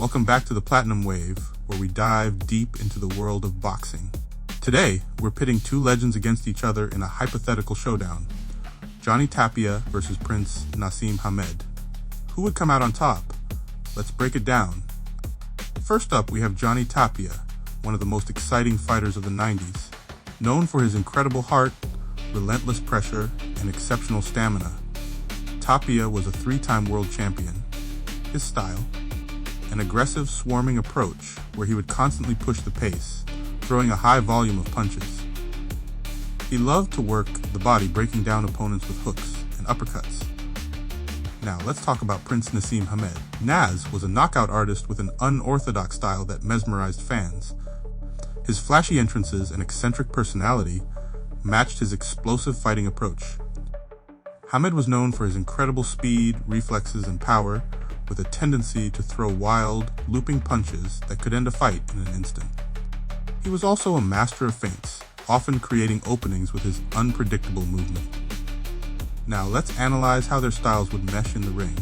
Welcome back to the Platinum Wave, where we dive deep into the world of boxing. Today, we're pitting two legends against each other in a hypothetical showdown. Johnny Tapia versus Prince Naseem Hamed. Who would come out on top? Let's break it down. First up, we have Johnny Tapia, one of the most exciting fighters of the 90s. Known for his incredible heart, relentless pressure, and exceptional stamina, Tapia was a three-time world champion. His style? An aggressive, swarming approach where he would constantly push the pace, throwing a high volume of punches. He loved to work the body, breaking down opponents with hooks and uppercuts. Now, let's talk about Prince Naseem Hamed. Naz was a knockout artist with an unorthodox style that mesmerized fans. His flashy entrances and eccentric personality matched his explosive fighting approach. Hamed was known for his incredible speed, reflexes, and power, with a tendency to throw wild, looping punches that could end a fight in an instant. He was also a master of feints, often creating openings with his unpredictable movement. Now let's analyze how their styles would mesh in the ring.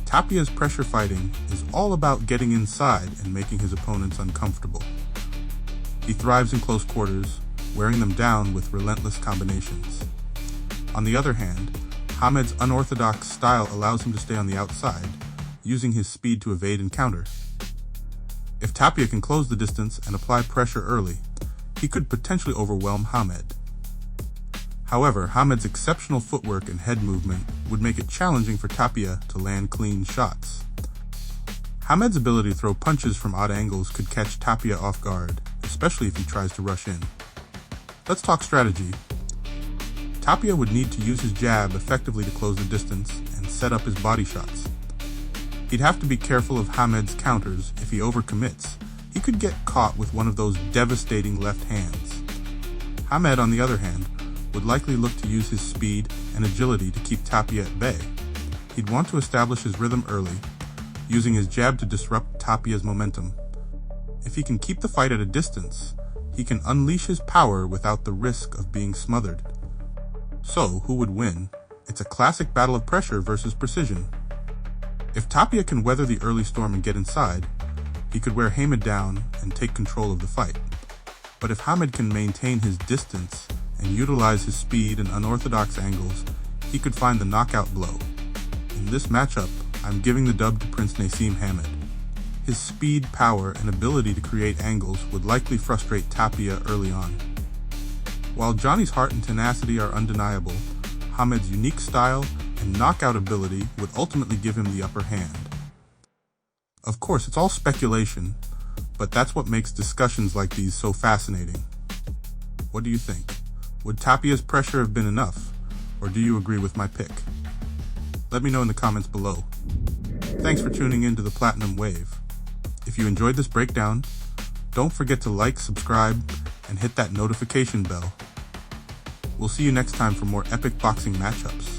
Tapia's pressure fighting is all about getting inside and making his opponents uncomfortable. He thrives in close quarters, wearing them down with relentless combinations. On the other hand, Hamed's unorthodox style allows him to stay on the outside, using his speed to evade and counter. If Tapia can close the distance and apply pressure early, he could potentially overwhelm Hamed. However, Hamed's exceptional footwork and head movement would make it challenging for Tapia to land clean shots. Hamed's ability to throw punches from odd angles could catch Tapia off guard, especially if he tries to rush in. Let's talk strategy. Tapia would need to use his jab effectively to close the distance and set up his body shots. He'd have to be careful of Hamed's counters. If he overcommits, he could get caught with one of those devastating left hands. Hamed, on the other hand, would likely look to use his speed and agility to keep Tapia at bay. He'd want to establish his rhythm early, using his jab to disrupt Tapia's momentum. If he can keep the fight at a distance, he can unleash his power without the risk of being smothered. So, who would win? It's a classic battle of pressure versus precision. If Tapia can weather the early storm and get inside, he could wear Hamed down and take control of the fight. But if Hamed can maintain his distance and utilize his speed and unorthodox angles, he could find the knockout blow. In this matchup, I'm giving the dub to Prince Naseem Hamed. His speed, power, and ability to create angles would likely frustrate Tapia early on. While Johnny's heart and tenacity are undeniable, Hamed's unique style and knockout ability would ultimately give him the upper hand. Of course, it's all speculation, but that's what makes discussions like these so fascinating. What do you think? Would Tapia's pressure have been enough, or do you agree with my pick? Let me know in the comments below. Thanks for tuning in to the Platinum Wave. If you enjoyed this breakdown, don't forget to like, subscribe, and hit that notification bell. We'll see you next time for more epic boxing matchups.